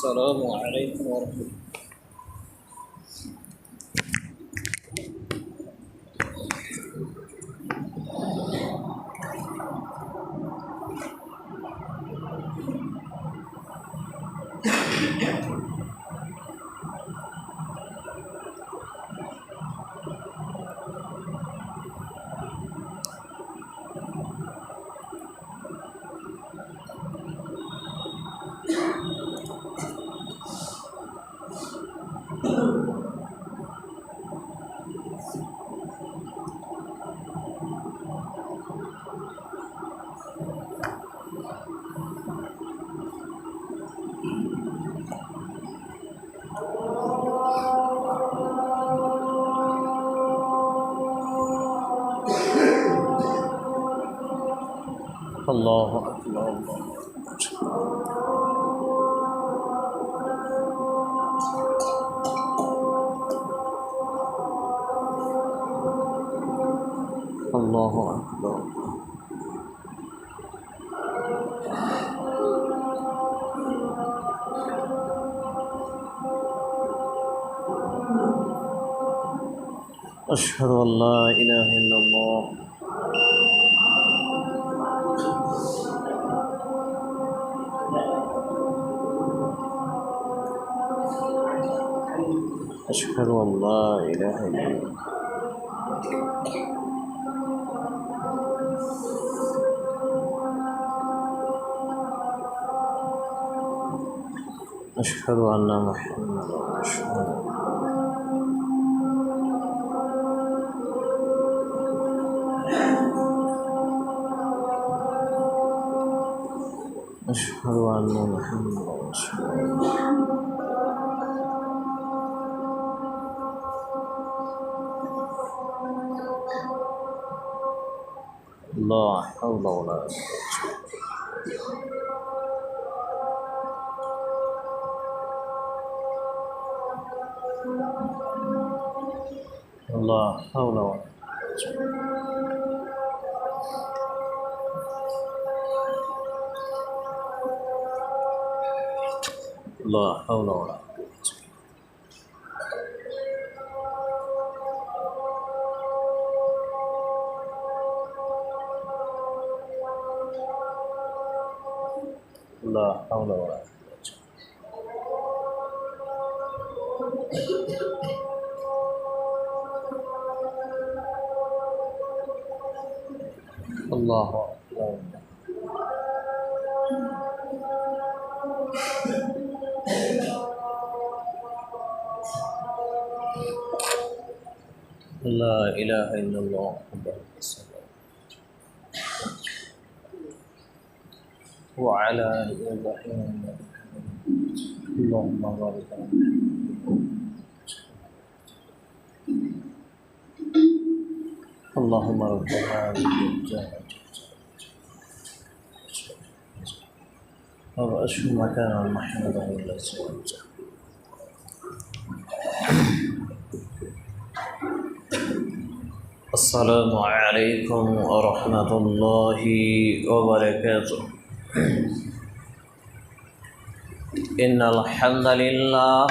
السلام عليكم ورحمة الله. الله أكبر الله أكبر. أشهد أن لا إله إلا الله. أشهد أن لا إله إلا الله. أشهد أن محمدا رسول الله. أشهد أن محمدا رسول الله. لا حول ولا قوة. لا حول ولا قوة. لا حول ولا قوة. لا حول ولا قوة. الله أكبر. لا إله إلا الله محمد رسول الله وعلى آل إبراهيم اللهم بارك على اللهم رب هذه الجنة وأشهد مكانا محمدا إلا سويته. السلام عليكم ورحمة الله وبركاته. إن الحمد لله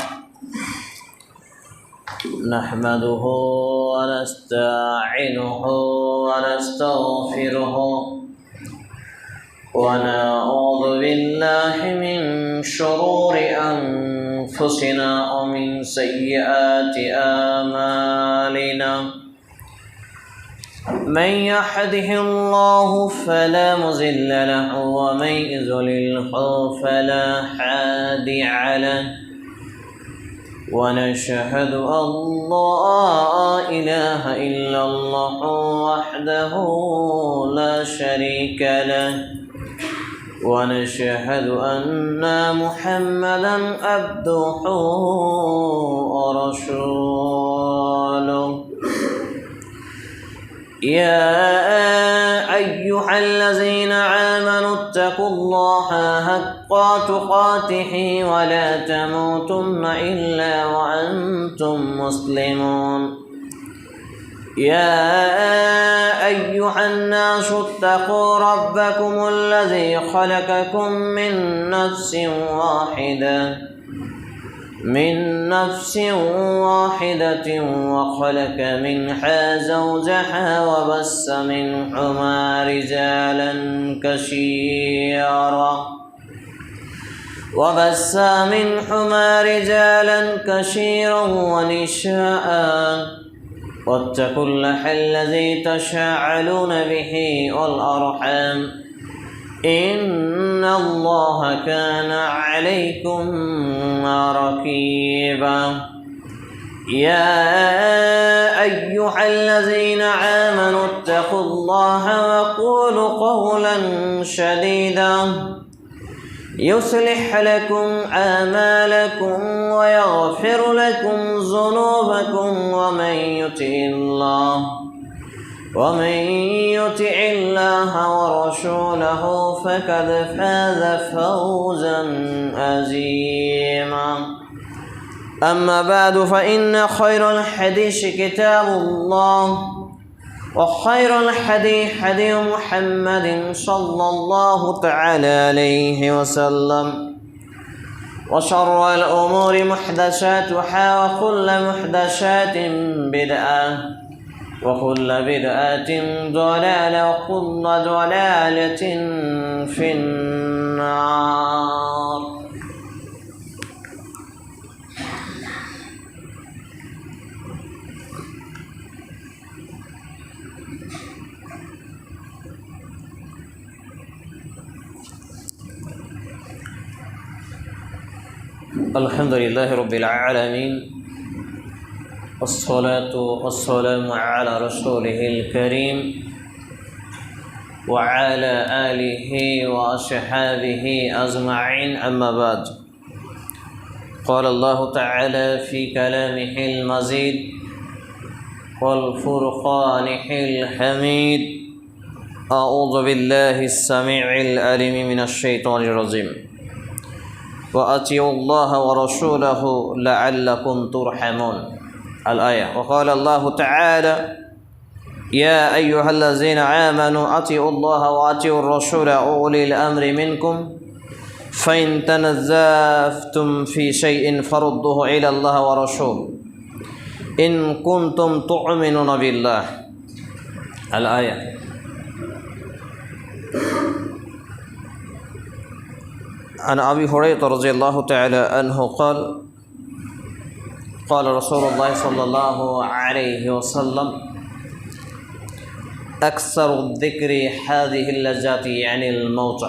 نحمده ونستعينه ونستغفره ونعوذ بالله من شرور أنفسنا ومن سيئات أعمالنا. من يهده الله فلا مضل له ومن يضلل فلا هادي له. ونشهد أن لا إله إلا الله وحده لا شريك له. ونشهد أن محمدا عبده ورسوله. يا أيها الذين آمنوا اتقوا الله حق تقاته ولا تموتن إلا وأنتم مسلمون. يا أيها الناس اتقوا ربكم الذي خلقكم من نفس واحدة من نفس واحدة وخلق منها زوجها وبث منهما رجالا كثيرا ونساء واتقوا الله الذي تساءلون به والأرحام إن الله كان عليكم رقيبا يا أيها الذين آمنوا اتقوا الله وقولوا قولا سديدا يصلح لكم أعمالكم ويغفر لكم ذنوبكم ومن يطع الله ورسوله فقد فاز فوزا عظيما أما بعد فإن خير الحديث كتاب الله وخير الحديث حديث محمد صلى الله تعالى عليه وسلم وشر الأمور محدثاتها وكل محدثات بدعة وكل بدعة ضلالة وكل ضلالة في النار الحمد لله رب العالمين والصلاة والسلام على رسوله الكريم وعلى آله وأصحابه أجمعين أما بعد قال الله تعالى في كلامه المجيد والفرقانه الحميد أعوذ بالله السميع العليم من الشيطان الرجيم وأطيعوا الله ورسوله لعلكم ترحمون الآية وقال الله تعالى يا أيها الذين آمنوا أطيعوا الله وأطيعوا الرسول أولي الأمر منكم فإن تنازعتم في شيء فردوه إلى الله ورسوله إن كنتم تؤمنون بالله الآية عن أبي هريرة رضي الله تعالى عنه قال رسول الله صلى الله عليه وسلم أكثر الذكر هذه اللذات يعني الموت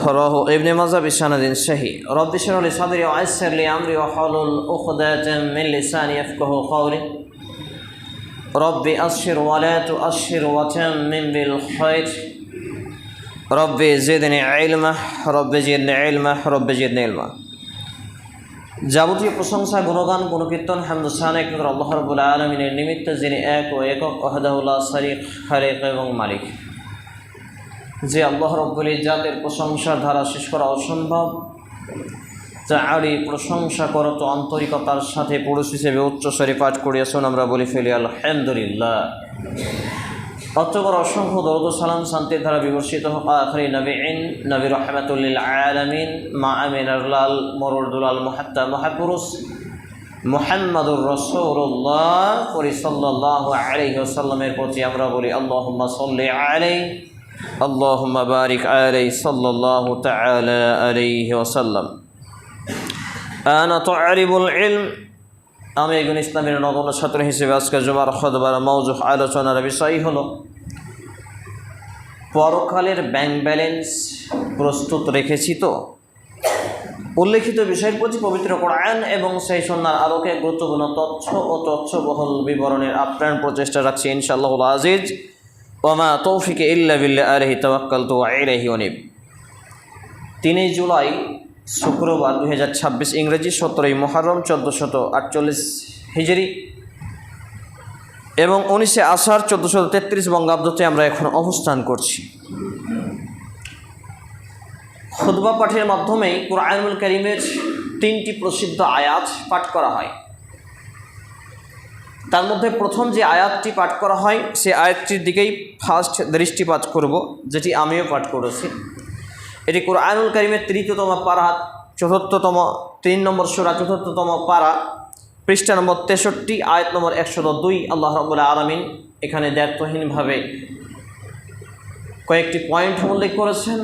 رواه ابن ماجه بسند صحيح رب اشرح لي صدري ويسر لي أمري واحلل عقدة من لساني يفقهوا قولي رب أبشر ولا تؤشر وتمم بالخير رب زدني علما رب زدني علما رب زدني علما যাবতীয় প্রশংসা গুণগান গুণকীর্তন হামদুসান একমাত্র আল্লাহ রাব্বুল আলামিনের নিমিত্ত যিনি এক ও একক ওয়াহদাহু লা শারীক খালিক এবং মালিক যে আল্লাহ রাব্বুল ইজ্জাতের প্রশংসার ধারা শেষ করা অসম্ভব তারই প্রশংসা করত আন্তরিকতার সাথে পুরুষ হিসেবে উচ্চস্বরে পাঠ করিয়াছেন আমরা বলি ফেলি আলহামদুলিল্লাহ অতঃপর অসংখ্য দরুদ ও সালাম শান্তির ধারা বিবর্ষিত হোক আখিরি নবীন নবী রাহমাতুল লিল আলামিন মা আমিনার লাল মরুদুলাল মুহাত্তা মহাপুরুষ মুহাম্মাদুর রাসূলুল্লাহ সাল্লাল্লাহু আলাইহি ওয়াসাল্লামের প্রতি আমরা বলি আল্লাহুম্মা সাল্লি আলাইহি আল্লাহুম্মা বারিক আলাইহি সাল্লাল্লাহু তাআলা আলাইহি ওয়াসাল্লাম আনা তুআরিবুল ইলম আমি একজন ইসলামের নগণ্য ছাত্র হিসেবে আজকে জুমার খুতবার মওজু আলোচনার বিষয় হলো পরকালের ব্যাংক ব্যালেন্স প্রস্তুত রেখেছি তো। উল্লেখিত বিষয়ের প্রতি পবিত্র কোরআন এবং সেই সুন্নাহর আলোকে গুরুত্বপূর্ণ তথ্য ও তথ্যবহুল বিবরণের আপ্রাণ প্রচেষ্টা রাখছি ইনশাআল্লাহুল আজিজ ওয়া মা তৌফিক ইল্লা বিল্লাহ আলাইহি তাওয়াক্কালতু ওয়া ইলাইহি উনীব। 3 জুলাই শুক্রবার 2026 ইংরেজি 17 মুহররম 1448 হিজরি এবং 19 আষাঢ় 1433 বঙ্গাব্দতে আমরা এখন অবস্থান করছি। খুতবা পাঠের মাধ্যমেই কুরআনুল কারীমের 3টি প্রসিদ্ধ আয়াত পাঠ করা হয়। তার মধ্যে প্রথম যে আয়াতটি পাঠ করা হয় সে আয়াতটির দিকেই ফার্স্ট দৃষ্টিপাত করব, যেটি আমিও পাঠ করেছি। এটি কুরআনুল কারীমের 3তম পারা চতুর্থতম 3 নম্বর সূরা, চতুর্থতম পারা, পৃষ্ঠা নম্বর 63, আয়াত নম্বর 102। আল্লাহ রাব্বুল আলামিন এখানে দায়িত্বহীনভাবে কয়েকটি পয়েন্ট উল্লেখ করেছেন,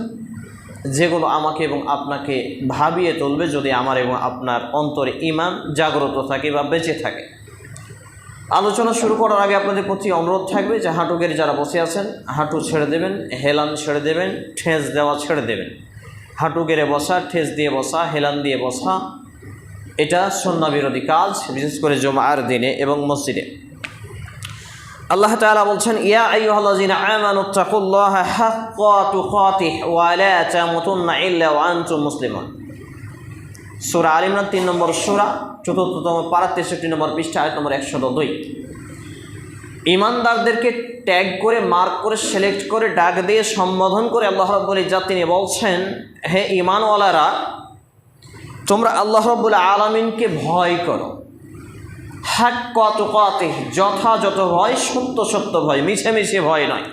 যেগুলো আমাকে এবং আপনাকে ভাবিয়ে তুলবে যদি আমার এবং আপনার অন্তরে ঈমান জাগ্রত থাকে বা বেঁচে থাকে। আলোচনা শুরু করার আগে আপনাদের প্রতি অনুরোধ থাকবে যে হাঁটু গেড়ে যারা বসে আছেন হাঁটু ছেড়ে দেবেন, হেলান ছেড়ে দেবেন, ঠেস দেওয়া ছেড়ে দেবেন। হাঁটু গেড়ে বসা, ঠেস দিয়ে বসা, হেলান দিয়ে বসা এটা সুন্নাহ বিরোধী কাজ, বিশেষ করে জুমার দিনে এবং মসজিদে। আল্লাহ তাআলা বলছেন, ইয়া আইয়ুহাল্লাযীনা আমানুত্তাকুল্লাহা হাক্কা তুকাতিহি ওয়া লা তামুতুন্না ইল্লা ওয়া আনতুম মুসলিমুন। সূরা আল ইমরান 3 নম্বর সূরা, চতুর্থতম পারা, 63 নম্বর পৃষ্ঠা, আয়াত নম্বর 102। ঈমানদারদেরকে ট্যাগ করে, মার্ক করে, সিলেক্ট করে, ডাক দিয়ে সম্বোধন করে আল্লাহ রাব্বুল ইজ্জত তিনি বলছেন, হে ঈমানওয়ালারা, তোমরা আল্লাহ রাব্বুল আলামিনকে ভয় করো। হাক্কা তুকাতিহি, যথাযথ ভয়, সত্য সত্য ভয়, মিছে মিছে ভয় নয়।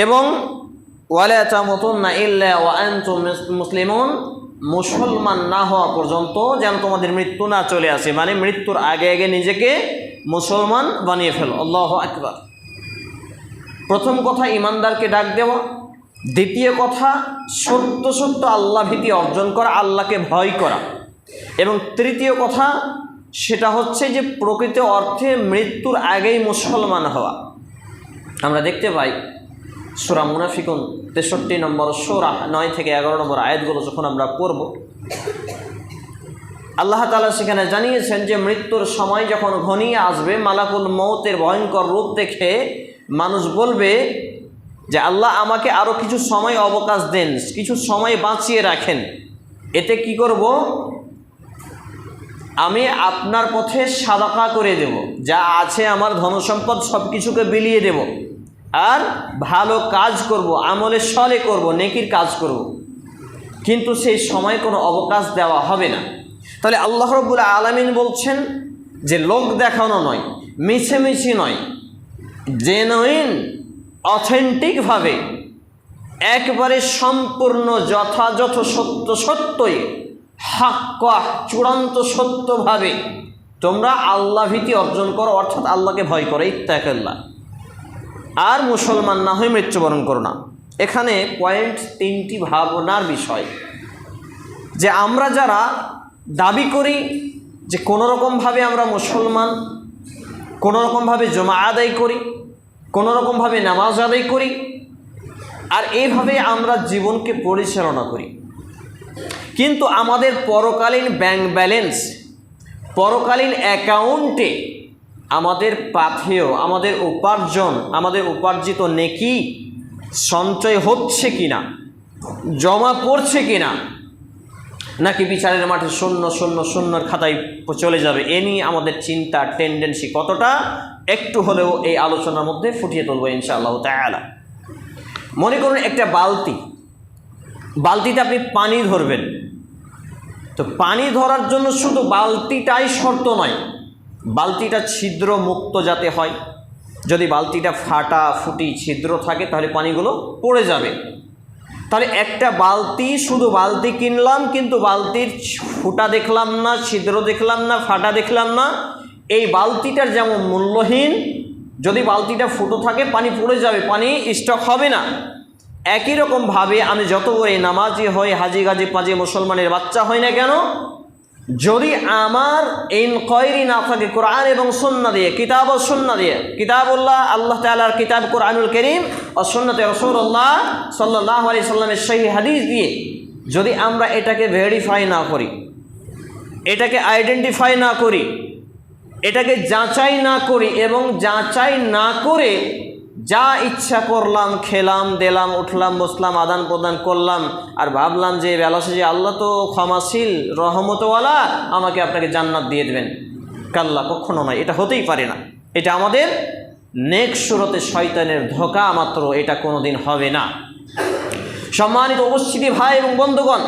এবং ওয়ালা তামুতুন্না ইল্লা ওয়া আনতুম মুসলিমুন, মুসলমান না হওয়া পর্যন্ত যেন তোমাদের মৃত্যু না চলে আসে, মানে মৃত্যুর আগে আগে নিজেকে মুসলমান বানিয়ে ফেলো। আল্লাহু আকবার। প্রথম কথা ঈমানদারকে ডাক দেওয়া, দ্বিতীয় কথা সত্য সত্য আল্লাহ ভীতি অর্জন করা, আল্লাহকে ভয় করা, এবং তৃতীয় কথা সেটা হচ্ছে যে প্রকৃত অর্থে মৃত্যুর আগেই মুসলমান হওয়া। আমরা দেখতে পাই সূরা মুনাফিকুন 63 নম্বর সূরা 9 থেকে 11 নম্বর আয়াতগুলো যখন আমরা পড়ব, আল্লাহ তাআলা সেখানে জানিয়েছেন যে মৃত্যুর সময় যখন ঘনিয়ে আসবে, মালাকুল মউতের ভয়ঙ্কর রূপ দেখে মানুষ বলবে যে আল্লাহ আমাকে আরও কিছু সময় অবকাশ দেন, কিছু সময় বাঁচিয়ে রাখেন, এতে কি করব, আমি আপনার পথে সাদাকা করে দেব, যা আছে আমার ধনসম্পদ সব কিছুকে বিলিয়ে দেব, আর ভালো কাজ করব, আমলে সলে করব, নেকির কাজ করব, কিন্তু সেই সময় কোনো অবকাশ দেওয়া হবে না। তাহলে আল্লাহ রাব্বুল আলামিন বলছেন যে লোক দেখানো নয়, মিছেমিছি নয়, জেনুইন অথেন্টিকভাবে একবারে সম্পূর্ণ যথাযথ সত্য সত্যই হাক্কা চূড়ান্ত সত্যভাবে তোমরা আল্লাহ ভীতি অর্জন করো, অর্থাৎ আল্লাহকে ভয় করো, ইত্তাকুল্লাহ, আর মুসলমান না হয়ে মৃত্যুবরণ করো না। এখানে পয়েন্ট 3টি ভাবনার বিষয়, যে আমরা যারা দাবি করি যে কোনোরকমভাবে আমরা মুসলমান, কোনোরকমভাবে জমা আদায় করি, কোনোরকমভাবে নামাজ আদায় করি, আর এইভাবে আমরা জীবনকে পরিচালনা করি, কিন্তু আমাদের পরকালীন ব্যাংক ব্যালেন্স, পরকালীন অ্যাকাউন্টে আমাদের পাথেয়, আমাদের উপার্জন, আমাদের উপার্জিত নেকি সঞ্চয় হচ্ছে কিনা, জমা পড়ছে কিনা, নাকি বিচারের মাঠে শূন্য শূন্য শূন্যর খাতায় চলে যাবে, এ নিয়ে আমাদের চিন্তা টেন্ডেন্সি কতটা একটু হলেও এই আলোচনার মধ্যে ফুটিয়ে তুলবো ইনশাআল্লাহ তাআলা। মনে করুন একটা বালতিতে আপনি পানি ধরবেন, তো পানি ধরার জন্য শুধু বালতিটাই শর্ত নয়, বালতিটা ছিদ্র মুক্ত যাতে হয়। যদি বালতিটা ফাটা ফুটি ছিদ্র থাকে তাহলে পানিগুলো পড়ে যাবে। তাহলে একটা বালতি, শুধু বালতি কিনলাম কিন্তু বালতির ফুটা দেখলাম না, ছিদ্র দেখলাম না, ফাটা দেখলাম না, এই বালতিটার যেমন মূল্যহীন, যদি বালতিটা ফুটো থাকে পানি পড়ে যাবে, পানি স্টক হবে না। একই রকমভাবে আমি যত বড় নামাজি হই, হাজি গাজি পাজি মুসলমানের বাচ্চা হই না কেন, যদি আমার ইনকোয়ারি না থাকে কোরআন এবং সুন্নাহ দিয়ে, কিতাব ও সুন্নাহ দিয়ে, কিতাবুল্লাহ আল্লাহ তাআলার কিতাব কোরআনুল কারীম ও সুন্নতে রাসূলুল্লাহ সাল্লাল্লাহু আলাইহি সাল্লামের সহিহ হাদিস দিয়ে যদি আমরা এটাকে ভেরিফাই না করি, এটাকে আইডেন্টিফাই না করি, এটাকে যাচাই না করি, এবং যাচাই না করে যা ইচ্ছা করলাম, খেলাম, দিলাম, উঠলাম, বসলাম, আদান প্রদান করলাম, আর ভাবলাম যে বেলাসে যে আল্লাহ তো ক্ষমাশীল রহমতওয়ালা, আমাকে আপনাকে জান্নাত দিয়ে দেবেন, কাল্লা, কখনো নয়, এটা হতেই পারে না। এটা আমাদের নেক্সট সুরতে শয়তানের ধোঁকা মাত্র, এটা কোনো দিন হবে না। সম্মানিত উপস্থিতি ভাই এবং বন্ধুগণ,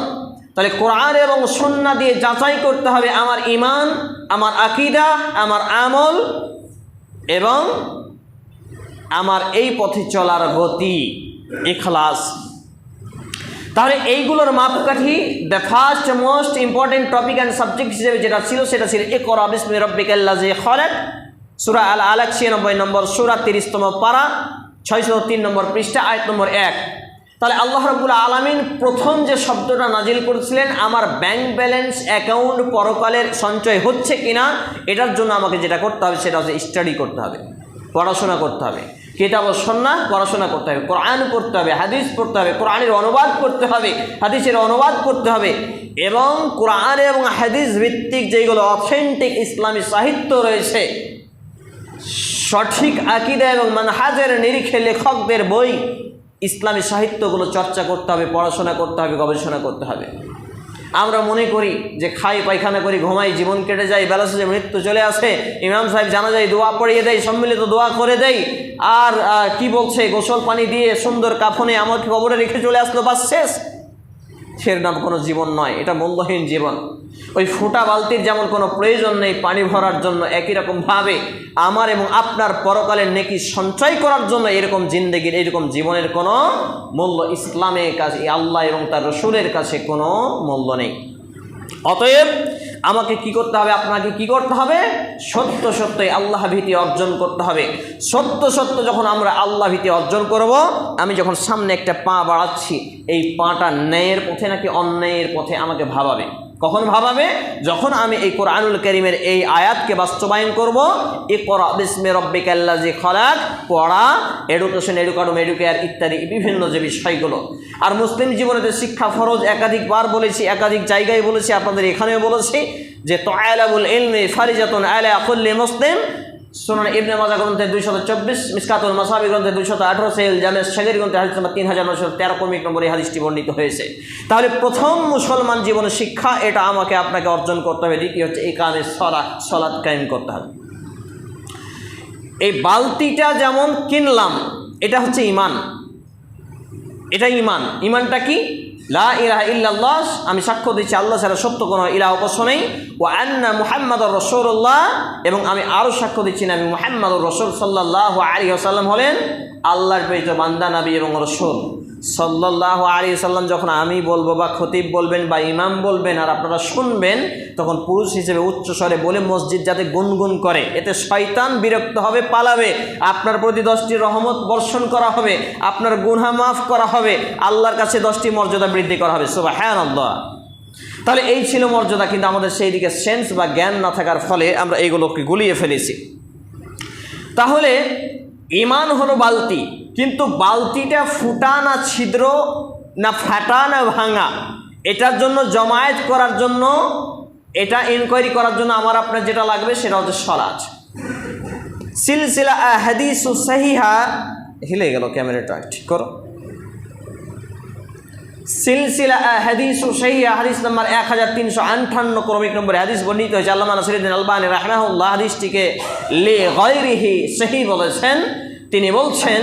তাহলে কোরআন এবং সুন্নাহ দিয়ে যাচাই করতে হবে আমার ঈমান, আমার আকীদা, আমার আমল এবং আমার এই পথে চলার গতি, ইখলাস। তাহলে এইগুলোর মাপকাঠি the first most important topic and subject হিসেবে যেটা ছিল সেটা ছিল ইকরা বিসমি রাব্বিকাল্লাযী খালাক, সূরা আল আলাক 96 নম্বর সূরা 30তম পারা 603 নম্বর পৃষ্ঠা আয়াত নম্বর 1। তাহলে আল্লাহ রাব্বুল আলামিন প্রথম যে শব্দটা নাজিল করেছিলেন, আমার ব্যাংক ব্যালেন্স অ্যাকাউন্ট পরকালের সঞ্চয় হচ্ছে কিনা এটার জন্য আমাকে যেটা করতে হবে সেটা হচ্ছে স্টাডি করতে হবে, পড়াশোনা করতে হবে, কিতাব ও সুন্নাহ পড়াশোনা করতে হবে, কোরআন পড়তে হবে, হাদিস পড়তে হবে, কোরআনের অনুবাদ করতে হবে, হাদিসের অনুবাদ করতে হবে, এবং কোরআন এবং হাদিস ভিত্তিক যেগুলো অথেন্টিক ইসলামী সাহিত্য রয়েছে, সঠিক আকীদা এবং মানহাজের নিরিখে লেখকদের বই, ইসলামী সাহিত্যগুলো চর্চা করতে হবে, পড়াশোনা করতে হবে, গবেষণা করতে হবে। আমরা মনে করি যে খাই পায়খানা করি ঘুমাই জীবন কেটে যায়, বেলা শেষে মৃত্যু চলে আসে, ইমাম সাহেব জানা যায় দোয়া পড়িয়ে দেয়, সম্মিলিত দোয়া করে দেয়, আর কি বলছে গোসল পানি দিয়ে সুন্দর কাফনে আমাকে কবরে রেখে চলে আসলো, বাস শেষ। সের নাম কোনো জীবন নয়, এটা মূল্যহীন জীবন। ওই ফোঁটা বালতির যেমন কোনো প্রয়োজন নেই পানি ভরার জন্য, একই রকমভাবে আমার এবং আপনার পরকালের নেকি সঞ্চয় করার জন্য এরকম জিন্দেগির, এরকম জীবনের কোনো মূল্য ইসলামের কাছে, আল্লাহ এবং তার রসুলের কাছে কোনো মূল্য নেই। অতএব আমাকে কি করতে হবে, আপনাকে কি করতে হবে? সত্য সত্যই আল্লাহ ভীতি অর্জন করতে হবে। সত্য সত্য যখন আমরা আল্লাহ ভীতি অর্জন করব, আমি যখন সামনে একটা পা বাড়াচ্ছি, এই পাটা ন্যায়ের পথে নাকি অন্যায়ের পথে আমাকে ভাবাবে। কখন ভাবাবে? যখন আমি এই কোরআনুল কারীমের এই আয়াতকে বাস্তবায়ন করব, ইকরা বিসমি রাব্বিকাল্লাযী খালাক, পড়া, এডুকেশন, এডুকাডুম, এডুকেয়ার ইত্যাদি বিভিন্ন যে বিষয়গুলো। আর মুসলিম জীবনে শিক্ষা ফরজ, একাধিকবার বলেছি, একাধিক জায়গায় বলেছি, আপনাদের এখানেও বলেছি যে তাআলাবুল ইলমি ফারিজাতুন আলা কুল্লি মুসলিম। সুনান ইবনে মাজাহ গ্রন্থে 224, মিসকাতুল মাসাবিহ গ্রন্থে 218, সহিহ জামে সগীর গ্রন্থে হাদিস নম্বর 3913 নম্বর এই হাদিসটি বর্ণিত হয়েছে। তাহলে প্রথম মুসলমান জীবনের শিক্ষা এটা আমাকে আপনাকে অর্জন করতে হবে। দ্বিতীয় হচ্ছে ইকামে সালাত কায়েম করতে হবে। এই বালতিটা যেমন কিনলাম, এটা হচ্ছে ঈমান, এটা ঈমান। ঈমানটা কি? লা ইলাহা ইল্লাল্লাহ, আমি সাক্ষ্য দিচ্ছি আল্লাহ ছাড়া সত্য কোনো ইলাহ উপাস্য নেই, ওয়া আন্না মুহাম্মাদুর রাসূলুল্লাহ, এবং আমি আরও সাক্ষ্য দিচ্ছি নবী মুহাম্মদুর রাসূল সাল্লাল্লাহু আলাইহি ওয়াসাল্লাম হলেন আল্লাহর প্রেরিত বান্দা, নবী এবং রাসূল সাল্লাল্লাহু আলাইহি ওয়াসাল্লাম। যখন আমি বলবো বা খতিব বলবেন বা ইমাম বলবেন আর আপনারা শুনবেন, তখন পুরুষ হিসেবে উচ্চস্বরে বলে মসজিদ যাতে গুনগুন করে, এতে শয়তান বিরক্ত হবে, পালাবে, আপনার প্রতি 10টি রহমত বর্ষণ করা হবে, আপনার গুনাহ মাফ করা হবে, আল্লাহর কাছে 10টি মর্যাদা বৃদ্ধি করা হবে। সুবহানাল্লাহ। তাহলে এই ছিল মর্যাদা, কিন্তু আমাদের সেই দিকে সেন্স বা জ্ঞান না থাকার ফলে আমরা এইগুলোকে গুলিয়ে ফেলেছি। তাহলে ঈমান হলো বালতি, কিন্তু বালতিটা ফুটা না ছিদ্র না ফাটা না ভাঙা, এটার জন্য জমায়েত করার জন্য, এটা ইনকোয়ারি করার জন্য আমার আপনার যেটা লাগবে সেটা হচ্ছে সালাত। সিলসিলা আহাদিসু সহিহা, হিলে গেল ক্যামেরাটা, ঠিক করো। সিলসিলা আহাদিসু সহিহা হাদিস নাম্বার 1358 ক্রমিক নম্বরে হাদিস বর্ণিত হয়েছে। আল্লামা নাসিরুদ্দিন আলবানী রাহিমাহুল্লাহ হাদিসটিকে লি গায়রিহি সহিহ বলেছেন। তিনি বলছেন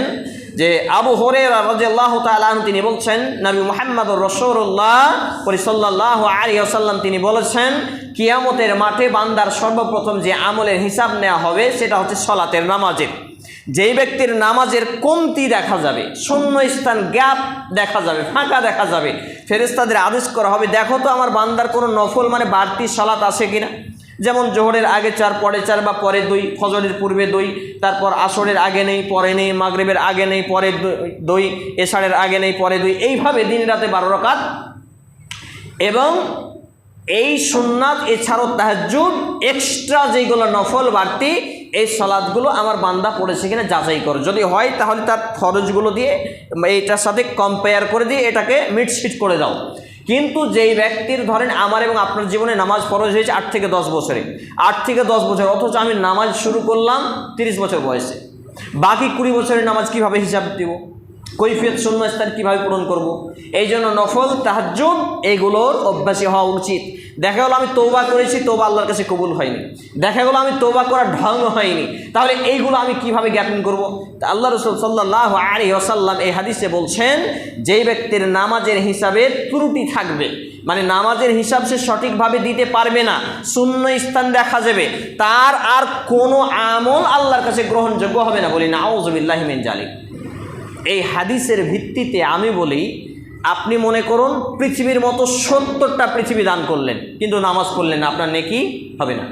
যে আবু হুরায়রা রাদিয়াল্লাহু তাআলা আনহু তিনি বলছেন, নবী মুহাম্মদুর রাসূলুল্লাহ সাল্লাল্লাহু আলাইহি ওয়াসাল্লাম তিনি বলেছেন, কিয়ামতের মাঠে বান্দার সর্বপ্রথম যে আমলের হিসাব নেওয়া হবে সেটা হচ্ছে সালাতের, নামাজের। যেই ব্যক্তির নামাজের কমতি দেখা যাবে, শূন্য স্থান, গ্যাপ দেখা যাবে, ফাঁকা দেখা যাবে, ফেরেশতাদের আদেশ করা হবে, দেখো তো আমার বান্দার কোনো নফল মানে বাড়তি সালাত আছে কিনা। যেমন জোহরের আগে 4, পরে 4 বা পরে 2, ফজরের পূর্বে 2, তারপর আসরের আগে নেই পরে নেই, মাগরিবের আগে নেই পরে 2, এশারের আগে নেই পরে 2, এইভাবে দিন রাতে 12 রাকাত। এবং এই সুন্নাত এছাড়াও তাহাজ্জুদ, এক্সট্রা যেগুলো নফল বাড়তি, এই সালাতগুলো আমার বান্দা পড়েছে কিনা যাচাই করো। যদি হয় তাহলে তার ফরজগুলো দিয়ে এইটার সাথে কম্পেয়ার করে দিয়ে এটাকে মিটশিট করে দাও। কিন্তু যেই ব্যক্তির ধরেন আমার এবং আপনার জীবনে নামাজ ফরজ হয়েছে 8 থেকে 10 বছরে, 8 থেকে 10 বছর, অথচ আমি নামাজ শুরু করলাম 30 বছর বয়সে, বাকি 20 বছরের নামাজ কিভাবে হিসাব দেব? কৈফিয়ত শূন্য স্থান কীভাবে পূরণ করব? এই জন্য নফল, তাহাজ্জুদ এগুলোর অভ্যাসী হওয়া উচিত। দেখা গেলো আমি তওবা করেছি, তওবা আল্লাহর কাছে কবুল হয়নি, দেখা গেলো আমি তওবা করার ঢং হয়নি, তাহলে এইগুলো আমি কিভাবে জ্ঞাপন করব? আল্লাহ রাসূল সাল্লাল্লাহু আলাইহি ওয়াসাল্লাম এই হাদিসে বলছেন, যেই ব্যক্তির নামাজের হিসাবে ত্রুটি থাকবে, মানে নামাজের হিসাব সে সঠিকভাবে দিতে পারবে না, শূন্য স্থান দেখা যাবে, তার আর কোনো আমল আল্লাহর কাছে গ্রহণযোগ্য হবে না। বলি নাউযুবিল্লাহি মিন যালিক। এই হাদিসের ভিত্তিতে আমি বলি, আপনি মনে করুন পৃথিবীর মতো 70টা পৃথিবী দান করলেন, কিন্তু নামাজ পড়লেন না, আপনার নেকি হবে না।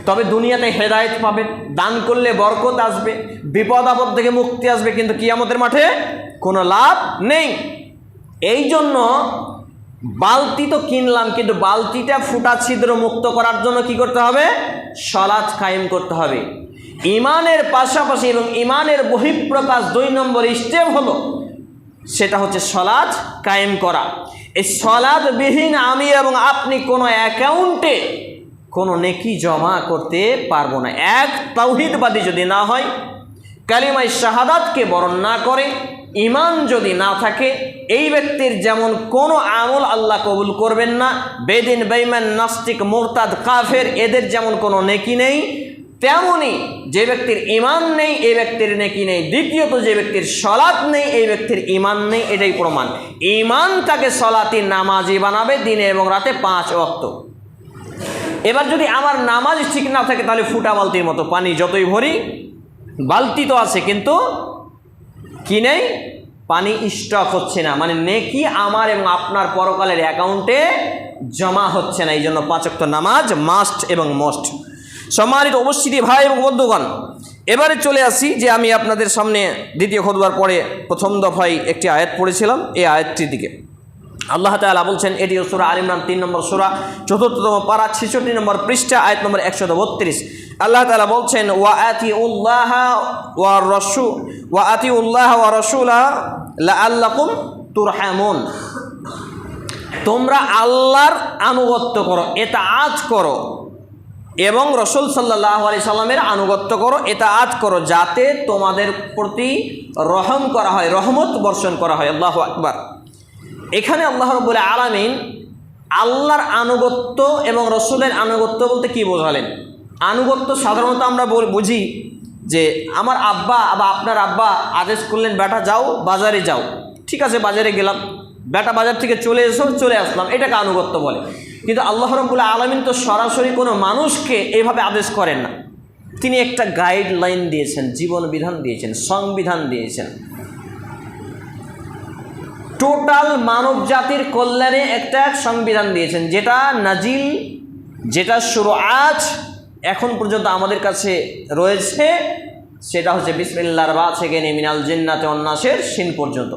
তবে দুনিয়াতে হেদায়েত পাবেন, দান করলে বরকত আসবে, বিপদ আপদ থেকে মুক্তি আসবে, কিন্তু কিয়ামতের মাঠে কোনো লাভ নেই। এই জন্য বালতি তো কিনলাম, কিন্তু বালতিটা ফুটা ছিদ্র মুক্ত করার জন্য কি করতে হবে? সালাত কায়েম করতে হবে। ইমানের পাশাপাশি এবং ইমানের বহিঃপ্রকাশ 2 নম্বর স্টেপ হলো, সেটা হচ্ছে সালাত কায়েম করা। এই সালাত বিহীন আমি এবং আপনি কোনো অ্যাকাউন্টে কোনো নেকি জমা করতে পারবো না। এক তাওহীদবাদী যদি না হয়, কালিমায়ে শাহাদাতকে বরণ না করে, ইমান যদি না থাকে, এই ব্যক্তির যেমন কোনো আমল আল্লাহ কবুল করবেন না। বেদিন, বেঈমান, নাস্তিক, মুরতাদ, কাফের, এদের যেমন কোনো নেকি নেই, তেমনি যে ব্যক্তির ইমান নেই এই ব্যক্তির নেকি নেই। দ্বিতীয়ত, যে ব্যক্তির সালাত নেই এই ব্যক্তির ইমান নেই, এটাই প্রমাণ। ইমান তাকে সালাতি নামাজি বানাবে দিনে এবং রাতে 5 ওয়াক্ত। এবার যদি আমার নামাজ ঠিক না থাকে, তাহলে ফুটা বালতির মতো পানি যতই ভরি, বালতি তো আছে কিন্তু কি নেই? পানি স্টক হচ্ছে না, মানে নেকি আমার এবং আপনার পরকালের অ্যাকাউন্টে জমা হচ্ছে না। এই জন্য 5 ওয়াক্ত নামাজ মাস্ট এবং মোস্ট। সম্মানিত উপস্থিতি ভাই এবং বন্ধুগণ, এবারে চলে আসি যে আমি আপনাদের সামনে দ্বিতীয় খুতবার পরে প্রথম দফায় একটি আয়াত পড়েছিলাম, এই আয়াতটির দিকে আল্লাহ তাআলা বলছেন, এটিও সূরা আল ইমরান 3 নম্বর সূরা 4তম পারা 66 নম্বর পৃষ্ঠা, আয়াত নম্বর 132। আল্লাহ তাআলা বলছেন, ওয়া আতিউল্লাহা ওয়া রাসূলা লাআল্লাকুম তুরহামুন। তোমরা আল্লাহর আনুগত্য করো, ইতাআত করো, এবং রাসূল সাল্লাল্লাহু আলাইহি সাল্লামের আনুগত্য করো, ইতাআত করো, যাতে তোমাদের প্রতি রহম করা হয়, রহমত বর্ষণ করা হয়। আল্লাহু আকবার। এখানে আল্লাহ রাব্বুল আলামিন আল্লাহর আনুগত্য এবং রসুলের আনুগত্য বলতে কি বোঝালেন? আনুগত্য সাধারণত আমরা বুঝি যে আমার আব্বা বা আপনার আব্বা আদেশ করলেন, বেটা যাও বাজারে যাও, ঠিক আছে বাজারে গেলাম, বেটা বাজার থেকে চলে আসলাম, এটাকে আনুগত্য বলে। কিন্তু আল্লাহ রাব্বুল আলামিন তো সরাসরি কোনো মানুষকে এইভাবে আদেশ করেন না। তিনি একটা গাইডলাইন দিয়েছেন, জীবন বিধান দিয়েছেন, সংবিধান দিয়েছেন। টোটাল মানব জাতির কল্যাণে একটা সংবিধান দিয়েছেন, যেটা নাজিল, যেটা শুরুআত এখন পর্যন্ত আমাদের কাছে রয়েছে, সেটা হচ্ছে বিসমিল্লাহির বা থেকে নিয়ে মিনাল জিন্নাতি ওয়ান নাসের সিন পর্যন্ত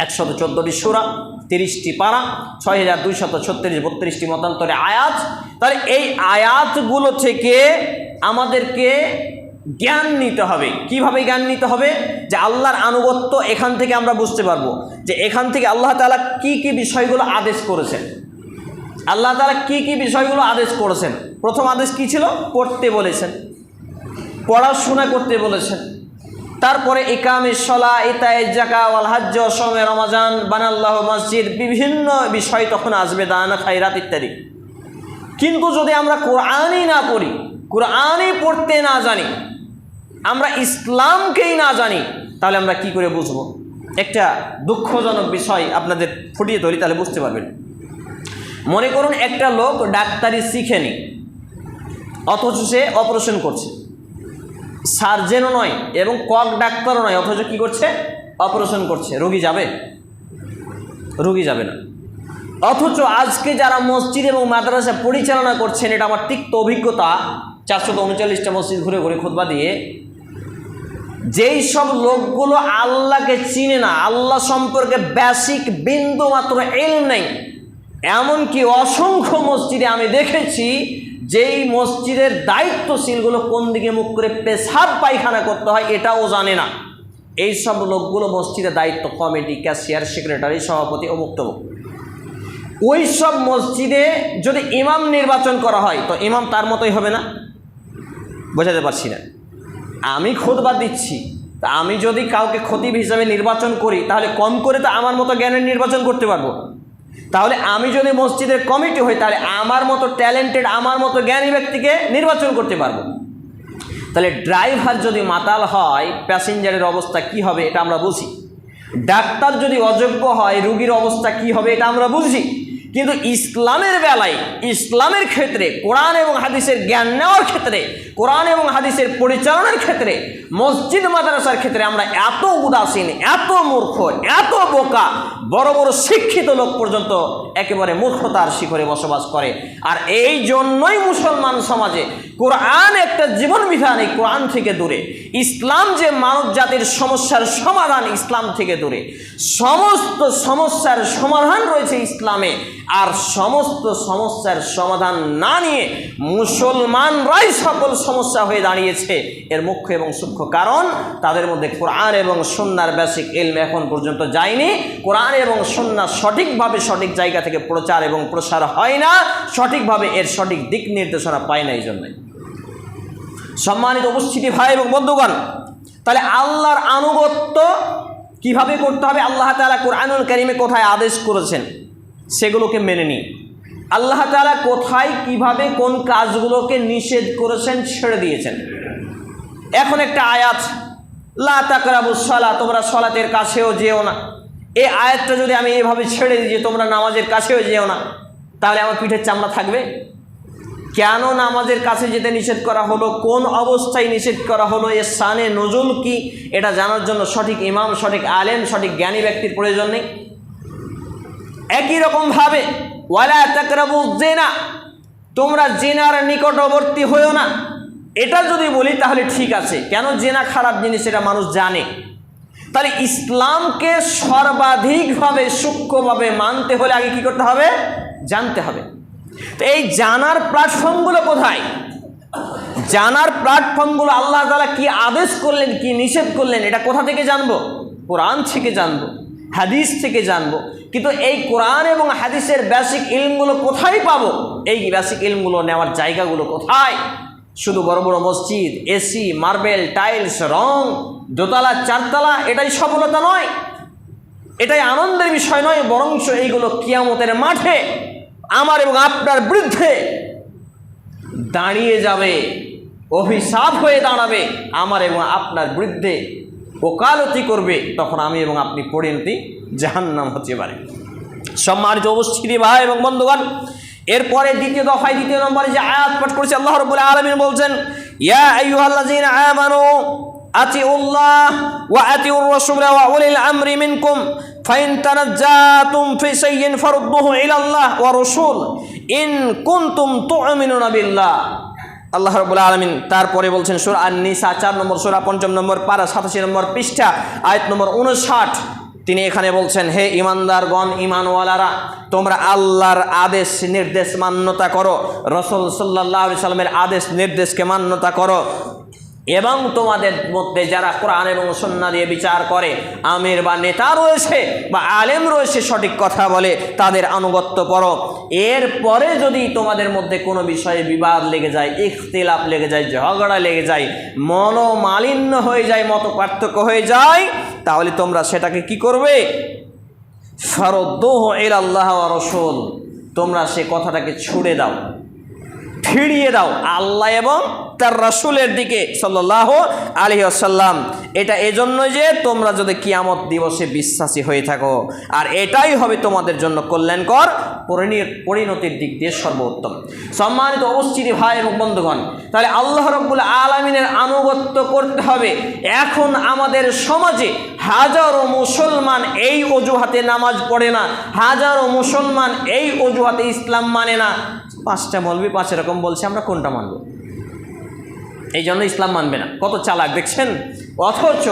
114টি সূরা, 30টি পারা, 6236 32টি মতান্তরে আয়াত। তাহলে এই আয়াতগুলো থেকে আমাদেরকে জ্ঞান নিতে হবে। কিভাবে জ্ঞান নিতে হবে? যে আল্লাহর আনুগত্য এখান থেকে আমরা বুঝতে পারবো যে এখান থেকে আল্লাহ তাআলা কি কি বিষয়গুলো আদেশ করেছেন। আল্লাহ তাআলা কি কি বিষয়গুলো আদেশ করেছেন? প্রথম আদেশ কি ছিল? পড়তে বলেছেন, পড়াশোনা করতে বলেছেন। তারপরে ইকামিস সালাহ, ইতাইজ যাকাত ওয়াল হজ্জ, সওমে রমাজান, বানাল্লাহু মসজিদ, বিভিন্ন বিষয় তখন আসবে, দান খায়রাত ইত্যাদি। কিন্তু যদি আমরা কোরআনই না পড়ি, কোরআনই পড়তে না জানি, আমরা ইসলামকেই না জানি, তাহলে আমরা কি করে বুঝবো? একটা দুঃখজনক বিষয় আপনাদের ফুটিয়ে ধরি, তাহলে বুঝতে পারবেন। মনে করুন একটা লোক ডাক্তারি শিখেনি, অথচ সে অপারেশন করছে, সার্জেনও নয় এবং কক ডাক্তারও নয়, অথচ কি করছে? অপারেশন করছে। রোগী যাবে? রোগী যাবে না। অথচ আজকে যারা মসজিদ এবং মাদ্রাসা পরিচালনা করছেন, এটা আমার তিক্ত অভিজ্ঞতা, 439টা মসজিদ ঘুরে ঘুরে খুতবা দিয়ে, যেই সব লোকগুলো আল্লাহকে চিনে না, আল্লাহ সম্পর্কে বেসিক বিন্দু মাত্র ইলম নেই, এমনকি অসংখ্য মসজিদে আমি দেখেছি যেই মসজিদের দায়িত্বশীলগুলো কোন দিকে মুখ করে পেশাব পায়খানা করতে হয় এটাও জানে না। এই সব লোকগুলো মসজিদের দায়িত্ব, কমিটি, ক্যাশিয়ার, সেক্রেটারি, সভাপতি, অমুক তমুক। ওই সব মসজিদে যদি ইমাম নির্বাচন করা হয়, তো ইমাম তার মতোই হবে না? বোঝাতে পারছি না। আমি খুতবা দিচ্ছি, তা আমি যদি কাউকে খতিব হিসাবে নির্বাচন করি, তাহলে কম করে তো আমার মতো জ্ঞানের নির্বাচন করতে পারবো। তাহলে আমি যদি মসজিদের কমিটি হই, তাহলে আমার মতো ট্যালেন্টেড, আমার মতো জ্ঞানী ব্যক্তিকে নির্বাচন করতে পারবো। তাহলে ড্রাইভার যদি মাতাল হয়, প্যাসেঞ্জারের অবস্থা কি হবে এটা আমরা বুঝি। ডাক্তার যদি অযোগ্য হয়, রোগীর অবস্থা কি হবে এটা আমরা বুঝি। কিন্তু ইসলামের বেলায়, ইসলামের ক্ষেত্রে, কোরআন এবং হাদিসের জ্ঞান নেওয়ার ক্ষেত্রে, কোরআন এবং হাদিসের পরিচালনার ক্ষেত্রে, মসজিদ মাদ্রাসার ক্ষেত্রে আমরা এত উদাসীন, এত মূর্খ, এত বোকা, বড় বড় শিক্ষিত লোক পর্যন্ত একেবারে মূর্খতার শিখরে বসবাস করে। আর এই জন্যই মুসলমান সমাজে কোরআন একটা জীবন বিধান, এই কোরআন থেকে দূরে। ইসলাম যে মানব জাতির সমস্যার সমাধান, ইসলাম থেকে দূরে। সমস্ত সমস্যার সমাধান রয়েছে ইসলামে, আর সমস্ত সমস্যার সমাধান না নিয়ে মুসলমানরাই সকল সমস্যা হয়ে দাঁড়িয়েছে। এর মুখ্য এবং সূক্ষ্ম কারণ তাদের মধ্যে কোরআন এবং সুন্নাহর বেসিক ইলম এখন পর্যন্ত যায়নি। কোরআন এবং সুন্নাহ সঠিকভাবে সঠিক জায়গা থেকে প্রচার এবং প্রসার হয় না, সঠিকভাবে এর সঠিক দিক নির্দেশনা পায় না। এই জন্যই সম্মানিত উপস্থিতি ভাই এবং বন্ধুগণ, তাহলে আল্লাহর আনুগত্য কিভাবে করতে হবে? আল্লাহ তাআলা কোরআনুল কারীমে কোথায় আদেশ করেছেন সেগুলোকে মেনে নিই। আল্লাহ তাআলা কোথায় কিভাবে কোন কাজগুলোকে নিষেধ করেছেন, ছেড়ে দিয়েছেন। এখন একটা আয়াত, লা তাকরাবুস সালাহ, তোমরা সালাতের কাছেও যেও না। এই আয়াতটা যদি আমি এভাবে ছেড়ে দিই যে তোমরা নামাজের কাছেও যেও না, তাহলে আমার পিঠের চামড়া থাকবে? কেন নামাজের কাছে যেতে নিষেধ করা হলো, কোন অবস্থায় নিষেধ করা হলো, এর শানে নজুল কি, এটা জানার জন্য সঠিক ইমাম, সঠিক আলেম, সঠিক জ্ঞানী ব্যক্তির প্রয়োজন নেই? একই রকমভাবে ওয়ালা তাকরাবুজ জিনা, তোমরা জিনার নিকটবর্তী হইও না। এটা যদি বলি তাহলে ঠিক আছে, কেন জিনা খারাপ জিনিস এটা মানুষ জানে। তাহলে ইসলামকে সর্বাধিকভাবে সূক্ষ্মভাবে মানতে হলে আগে কি করতে হবে? জানতে হবে। তো এই জানার প্ল্যাটফর্মগুলো কোথায়? জানার প্ল্যাটফর্মগুলো আল্লাহ তাআলা কি আদেশ করলেন, কি নিষেধ করলেন, এটা কোথা থেকে জানবো? কোরআন থেকে জানবো, হাদিস থেকে জানবো। কিন্তু এই কোরআন এবং হাদিসের বেসিক ইলমগুলো কোথায় পাবো? এই বেসিক ইলমগুলো নেওয়ার জায়গাগুলো কোথায়? শুধু বড় বড় মসজিদ, এসি, মার্বেল, টাইলস, রং, দোতলা, চারতলা, এটাই সফলতা নয়, এটাই আনন্দের বিষয় নয়। বরঞ্চ এইগুলো কিয়ামতের মাঠে আমার এবং আপনার বিরুদ্ধে দাঁড়িয়ে যাবে, অভিশাপ হয়ে দাঁড়াবে, আমার এবং আপনার বিরুদ্ধে ওকালতি করবে। তখন আমি এবং আপনি পরিণতি জাহান্নাম হতে পারে। সম্মানিত উপস্থিতি ভাই এবং বন্ধুগণ, এরপরে দ্বিতীয় দফায়, দ্বিতীয় নম্বরে যে আয়াত পাঠ করেছে, আল্লাহ রাব্বুল আলামিন বলছেন, ইয়া আইয়ুহাল্লাযীনা আমানু আতিউল্লাহ ওয়া আতিউর রাসূলা ওয়া উলিল আমরি মিনকুম ফাইন তানাজ্জাতুম ফি শাইইন ফারুদ্দুহু ইলাল্লাহ ওয়া রাসূল ইন কুনতুম তু'মিনুনা বিল্লাহ। আল্লাহ রাব্বুল আলামিন তারপরে বলছেন সূরা আন-নিসা 4 নম্বর সূরা 5 নম্বর পারা 87 নম্বর পৃষ্ঠা আয়াত নম্বর 59, তিনি এখানে বলছেন, হে ঈমানদারগণ, ঈমানওয়ালারা, তোমরা আল্লাহর আদেশ নির্দেশ মান্যতা করো, রাসূল সাল্লাল্লাহু আলাইহি সাল্লামের আদেশ নির্দেশকে মান্যতা করো, এবং তোমাদের মধ্যে যারা কোরআন এবং সুন্নাহ দিয়ে বিচার করে, আমির বা নেতা রয়েছে বা আলেম রয়েছে, সঠিক কথা বলে, তাদের আনুগত্য করো। এরপরে যদি তোমাদের মধ্যে কোনো বিষয়ে বিবাদ লেগে যায়, ইখতিলাফ লেগে যায়, ঝগড়া লেগে যায়, মনোমালিন্য হয়ে যায়, মত পার্থক্য হয়ে যায়, তাহলে তোমরা সেটাকে কি করবে? ফারুদ্দুহু ইলাল্লাহ ওয়া রাসূল, তোমরা সে কথাটাকে ছুড়ে দাও, ফিরিয়ে দাও আল্লাহ এবং তার রাসূলের দিকে সাল্লাল্লাহু আলাইহি ওয়াসাল্লাম। এটা এজন্য যে তোমরা যদি কিয়ামত দিবসে বিশ্বাসী হয়ে থাকো, আর এটাই হবে তোমাদের জন্য কল্যাণকর, পরিণতির দিক দিয়ে সর্বোত্তম। সম্মানিত উপস্থিতি ভাই এবং বন্ধুগণ, তাহলে আল্লাহ রাব্বুল আলামিনের আনুগত্য করতে হবে। এখন আমাদের সমাজে হাজারো মুসলমান এই অজুহাতে নামাজ পড়ে না, হাজারো মুসলমান এই অজুহাতে ইসলাম মানে না। 5টা মৌলবি 5 রকম বলছে, আমরা কোনটা মানব? এই জন্য ইসলাম মানবে না। কত চালাক দেখছেন! অথচ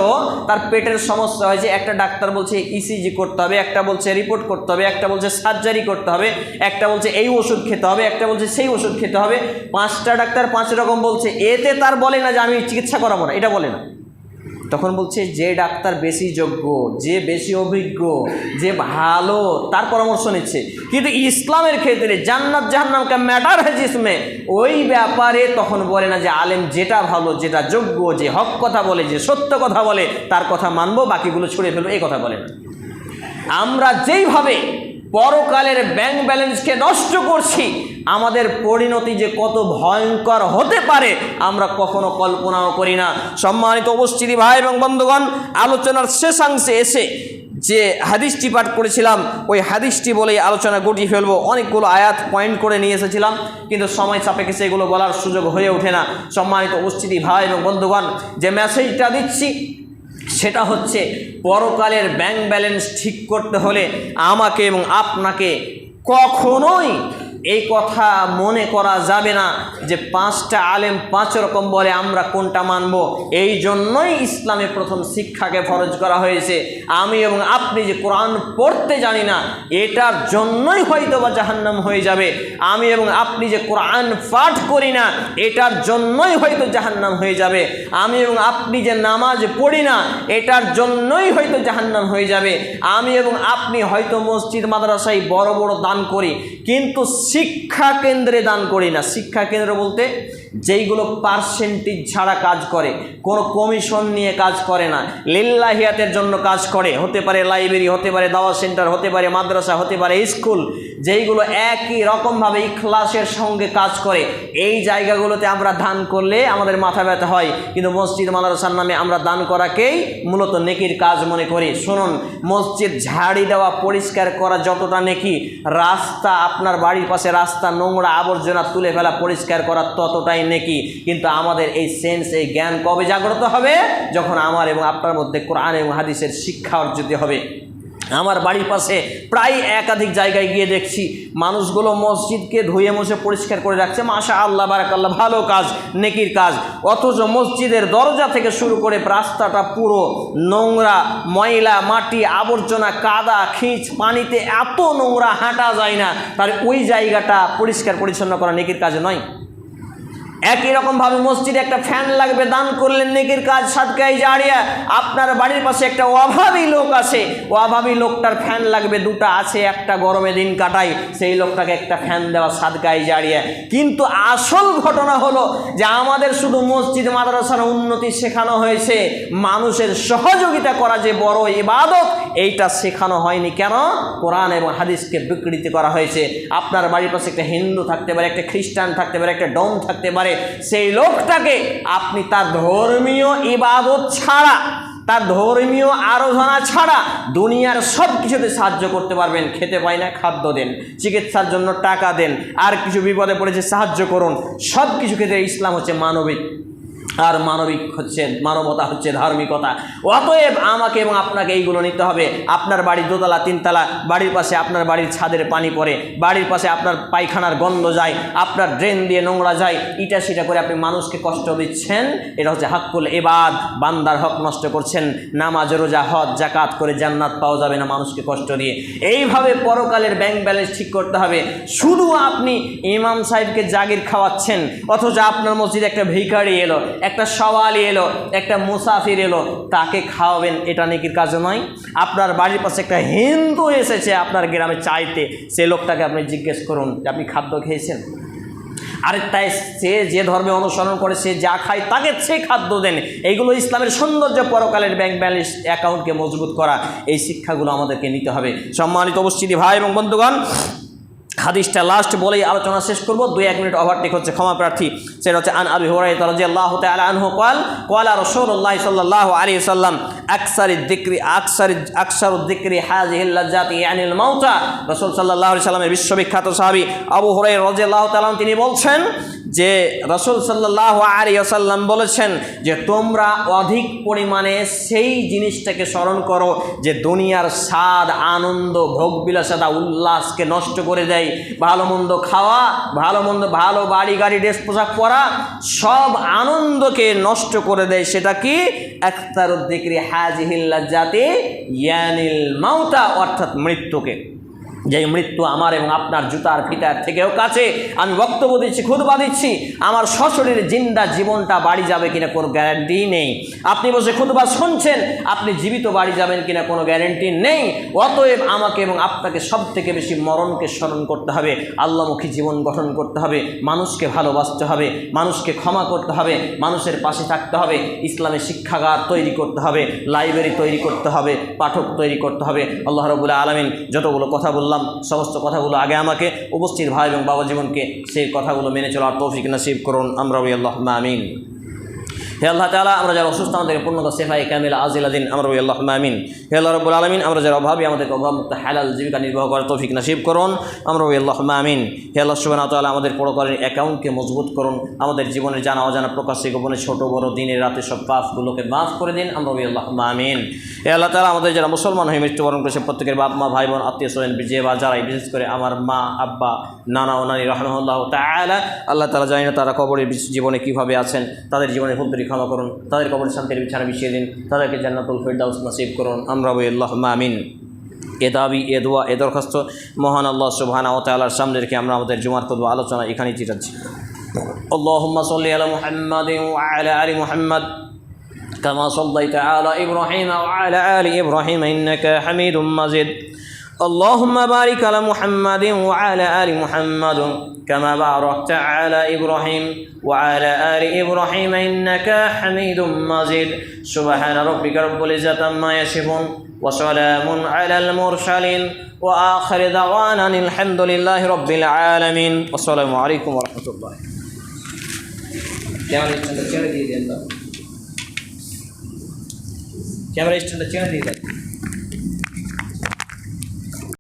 তার পেটের সমস্যা হয়েছে, একটা ডাক্তার বলছে ইসিজি করতে হবে, একটা বলছে রিপোর্ট করতে হবে, একটা বলছে সার্জারি করতে হবে, একটা বলছে এই ওষুধ খেতে হবে, একটা বলছে সেই ওষুধ খেতে হবে। 5টা ডাক্তার 5 রকম বলছে, এতে তার বলে না যে আমি চিকিৎসা করাবো না, এটা বলে না। তখন বলছে যে ডাক্তার বেশি যোগ্য, যে বেশি অভিজ্ঞ, যে ভালো, তার পরামর্শ নিচ্ছে। কিন্তু ইসলামের ক্ষেত্রে জান্নাত জাহান্নাম কা ম্যাটার है जिसमें, ওই ব্যাপারে তখন বলে না যে আলেম যেটা ভালো, যেটা যোগ্য, যে হক কথা বলে, যে সত্য কথা বলে, তার কথা মানবো, বাকিগুলো ছুড়ে ফেলবো, এই কথা বলে না। আমরা যেইভাবে পরকালের ব্যাংক ব্যালেন্সকে নষ্ট করছি, আমাদের পরিণতি যে কত ভয়ঙ্কর হতে পারে আমরা কখনো কল্পনাও করি না। সম্মানিত উপস্থিতি ভাই এবং বন্ধুগণ, আলোচনার শেষাংশে এসে যে হাদিসটি পাঠ করেছিলাম, ওই হাদিসটি বলেই আলোচনা গুটিয়ে ফেলবো। অনেকগুলো আয়াত পয়েন্ট করে নিয়ে এসেছিলাম, কিন্তু সময় সাপেক্ষে সেগুলো বলার সুযোগ হয়ে ওঠে না। সম্মানিত উপস্থিতি ভাই এবং বন্ধুগণ, যে মেসেজটা দিচ্ছি সেটা হচ্ছে পরকালের ব্যাংক ব্যালেন্স ঠিক করতে হলে আমাকে এবং আপনাকে কখনোই এই কথা মনে করা যাবে না যে 5টা আলেম 5 রকম বলে আমরা কোনটা মানব। এই জন্যই ইসলামে প্রথম শিক্ষাকে ফরজ করা হয়েছে। আমি এবং আপনি যে কোরআন পড়তে জানি না, এটার জন্যই হয়তো বা জাহান্নাম হয়ে যাবে। আমি এবং আপনি যে কোরআন পাঠ করি না, এটার জন্যই হয়তো জাহান্নাম হয়ে যাবে। আমি এবং আপনি যে নামাজ পড়ি না, এটার জন্যই হয়তো জাহান্নাম হয়ে যাবে। আমি এবং আপনি হয়তো মসজিদ মাদ্রাসায় বড় বড় দান করি, কিন্তু শিক্ষা কেন্দ্রে দান করি না। শিক্ষা কেন্দ্র বলতে যেইগুলো পার্সেন্টেজ ছাড়া কাজ করে, কোনো কমিশন নিয়ে কাজ করে না, লিল্লাহিয়াতের জন্য কাজ করে, হতে পারে লাইব্রেরি, হতে পারে দাওয়া সেন্টার, হতে পারে মাদ্রাসা, হতে পারে স্কুল, যেইগুলো একই রকমভাবে ইখলাসের সঙ্গে কাজ করে, এই জায়গাগুলোতে আমরা দান করলে আমাদের মাথা ব্যথা হয়। কিন্তু মসজিদ মাদ্রাসার নামে আমরা দান করাকেই মূলত নেকির কাজ মনে করি। শুনুন, মসজিদ ঝাড়ি দেওয়া, পরিষ্কার করা যতটা নেকি, রাস্তা, আপনার বাড়ির পাশে রাস্তা নোংরা আবর্জনা তুলে ফেলা, পরিষ্কার করা ততটাই নেকি। কিন্তু আমাদের এই সেন্স, এই জ্ঞান কবে জাগ্রত হবে? যখন আমার এবং আপনার মধ্যে কোরআন এবং হাদিসের শিক্ষা অর্জিত হবে। আমার বাড়ির পাশে প্রায় একাধিক জায়গায় গিয়ে দেখছি মানুষগুলো মসজিদকে ধুয়ে মুছে পরিষ্কার করে রাখছে, মাশাআল্লাহ, বারাকাল্লাহ, ভালো কাজ, নেকির কাজ। অথচ মসজিদের দরজা থেকে শুরু করে রাস্তাটা পুরো নোংরা, ময়লা, মাটি, আবর্জনা, কাদা, খিঁচ, পানিতে এত নোংরা, হাঁটা যায় না। তার ওই জায়গাটা পরিষ্কার পরিচ্ছন্ন করা নেকির কাজ নয়? একই রকমভাবে মসজিদে একটা ফ্যান লাগবে, দান করলেন, নেকির কাজ, সাদকায়ে জারিয়া। আপনার বাড়ির পাশে একটা অভাবী লোক আছে, অভাবী লোকটার ফ্যান লাগবে, দুটা আছে, একটা গরমে দিন কাটায়, সেই লোকটাকে একটা ফ্যান দেওয়া, সাদকায়ে জারিয়া। কিন্তু আসল ঘটনা হলো যে আমাদের শুধু মসজিদ মাদ্রাসার উন্নতি শেখানো হয়েছে, মানুষের সহযোগিতা করা যে বড় ইবাদত, এইটা শেখানো হয়নি। কেন? কোরআন এবং হাদিসকে বিকৃতি করা হয়েছে। আপনার বাড়ির পাশে একটা হিন্দু থাকতে পারে, একটা খ্রিস্টান থাকতে পারে, একটা ডোম থাকতে পারে, সেই লোকটাকে আপনি তার ধর্মীয় ইবাদত ছাড়া, তার ধর্মীয় আরাধনা ছাড়া দুনিয়ার সব কিছুতে সাহায্য করতে পারবেন। খেতে পায় না, খাদ্য দেন, চিকিৎসার জন্য টাকা দেন, আর কিছু বিপদে পড়েছে সাহায্য করুন। সব কিছু ক্ষেত্রে ইসলাম হচ্ছে মানবিক, আর মানবিক হচ্ছে, মানবতা হচ্ছে ধার্মিকতা। অতএব আমাকে এবং আপনাকে এইগুলো নিতে হবে। আপনার বাড়ি দোতলা, তিনতলা, বাড়ির পাশে আপনার বাড়ির ছাদের পানি পড়ে, বাড়ির পাশে আপনার পায়খানার গন্ধ যায়, আপনার ড্রেন দিয়ে নোংরা যায়, ইটা সেটা করে আপনি মানুষকে কষ্ট দিচ্ছেন। এটা হচ্ছে হাক্কুল ইবাদ, বান্দার হক নষ্ট করছেন। নামাজ, রোজা, হজ, যাকাত করে জান্নাত পাওয়া যাবে না মানুষকে কষ্ট দিয়ে। এইভাবে পরকালের ব্যাংক ব্যালেন্স ঠিক করতে হবে। শুধু আপনি ইমাম সাহেবকে জাগির খাওয়াচ্ছেন, অথচ আপনার মসজিদে একটা ভিখারি এলো, একটা সওয়ালি এলো, একটা মুসাফির এলো, তাকে খাওয়াবেন, এটা নেকির কাজ নয়? আপনার বাড়ির পাশে একটা হিন্দু এসেছে আপনার গ্রামে চাইতে, সে লোকটাকে আপনি জিজ্ঞেস করুন যে আপনি খাদ্য খেয়েছেন? আরে তাই সে যে ধর্মে অনুসরণ করে, সে যা খায় তাকে সে খাদ্য দেন। এইগুলো ইসলামের সৌন্দর্য, পরকালের ব্যাংক ব্যালেন্স অ্যাকাউন্টকে মজবুত করা, এই শিক্ষাগুলো আমাদেরকে নিতে হবে। সম্মানিত উপস্থিতি ভাই এবং বন্ধুগণ, হাদিসটা লাস্ট বলেই আলোচনা শেষ করব। 2-1 মিনিট ওভারটেক হচ্ছে, ক্ষমা প্রার্থী। সেটা হচ্ছে আন আবি হুরায়রা রাদিয়াল্লাহু তাআলা আনহু ক্বালা রাসূলুল্লাহ সাল্লাল্লাহু আলাইহি ওয়াসাল্লাম আকসারুদ যিকরি হাযিহিল লাজ্জাতি ইয়ানিল মাউতা। রাসূল সাল্লাল্লাহু আলাইহি ওয়াসাল্লামের বিশ্ববিখ্যাত সাহাবী আবু হুরায়রা রাদিয়াল্লাহু তাআলা তিনি বলছেন যে রাসূল সাল্লাল্লাহু আলাইহি ওয়াসাল্লাম বলেছেন যে তোমরা অধিক পরিমাণে সেই জিনিসটাকে স্মরণ করো যে দুনিয়ার স্বাদ, আনন্দ, ভোগবিলাসতা, উল্লাসকে নষ্ট করে দেয়। ভালো মন্দ খাওয়া, ভালো মন্দ, ভালো বাড়ি গাড়ি, ড্রেস পোশাক পরা, সব আনন্দকে নষ্ট করে দেয়। সেটা কি? আকসারুদ যিকরি হাযিহিল লাজ্জাতি ইয়ানিল মাউতা, অর্থাৎ মৃত্যুকে। যেই মৃত্যু আমার এবং আপনার জুতার ফিতার থেকেও কাছে। আমি বক্তব্য দিচ্ছি, খুতবা দিচ্ছি, আমার সশরীরে জিন্দা জীবনটা বাড়ি যাবে কিনা কোনো গ্যারান্টি নেই। আপনি বসে খুতবা শুনছেন, আপনি জীবিত বাড়ি যাবেন কিনা কোনো গ্যারান্টি নেই। অতএব আমাকে এবং আপনাকে সব থেকে বেশি মরণকে স্মরণ করতে হবে, আল্লাহমুখী জীবন গঠন করতে হবে, মানুষকে ভালোবাসতে হবে, মানুষকে ক্ষমা করতে হবে, মানুষের পাশে থাকতে হবে, ইসলামের শিক্ষাগার তৈরি করতে হবে, লাইব্রেরি তৈরি করতে হবে, পাঠক তৈরি করতে হবে। আল্লাহ রাব্বুল আলামিন যতগুলো কথা বললাম, সমস্ত কথাগুলো আগে আমাকে, উপস্থিত ভাই এবং বাবা জীবনকে সেই কথাগুলো মেনে চলার তৌফিক নসিব করুন। আমরা আল্লাহুম্মা আমিন। হে আল্লাহ তাআলা আমরা যারা অসুস্থ আমাদেরকে পূর্ণতা সেফায়ে কামিলা আজিলা দিন আমরা বলি আল্লাহুম্মা আমিন। হে আল্লাহ রাব্বুল আলামিন আমরা যারা অভাবী আমাদেরকে অভাবমুক্ত হালাল জীবিকা নির্বাহ করার তৌফিক নসিব করুন আমরা বলি আল্লাহুম্মা আমিন। হে আল্লাহ সুবহানাহু ওয়া তাআলা আমাদের পরকালের অ্যাকাউন্টকে মজবুত করুন, আমাদের জীবনের জানা অজানা প্রকাশ্যে গোপনে ছোট বড় দিনের রাতে সব পাপগুলোকে মাফ করে দিন আমরা বলি আল্লাহুম্মা আমিন। হে আল্লাহ তাআলা আমাদের যারা মুসলমান হয়ে মৃত্যুবরণ করেছে প্রত্যেকের বাপ মা ভাই বোন আত্মীয় স্বজন যে বা যারাই, বিশেষ করে আমার মা আব্বা নানা ও নানি রাহমাহুল্লাহু তাআলা, আল্লাহ তাআলা জানি না তারা কবরের জীবনে কীভাবে আছেন, তাদের জীবনের ভুল ত্রুটি ক্ষমা করুন, তাদের কবরের শান্তির বিছানা বিছিয়ে দিন, তাদেরকে জান্নাতুল ফিরদাউস নসিব করুন আমরা বলি আল্লাহুম্মা আমিন। এ দাবি এ দোয়া এ দরখাস্ত মহান আল্লাহ সুবহানাহু ওয়া তাআলার সামনে রেখে আমরা আমাদের জুমার খুতবা আলোচনা এখানেই চিটাচ্ছি। আল্লাহুম্মা সাল্লি আলা মুহাম্মাদিন ওয়া আলা আলি মুহাম্মাদ কামা সাল্লাইতা আলা ইব্রাহিম ওয়া আলা আলি ইব্রাহিম ইন্নাকা হামিদুম মাজিদ। اللهم بارك على محمد وعلى آل محمد كما باركت على إبراهيم وعلى آل إبراهيم إنك حميد مجيد سبحان ربك رب العزة عما يصفون وسلام على المرسلين وآخر دعوانا الحمد لله رب العالمين والسلام عليكم ورحمة الله. कैमरा स्टैंड चेंज दिए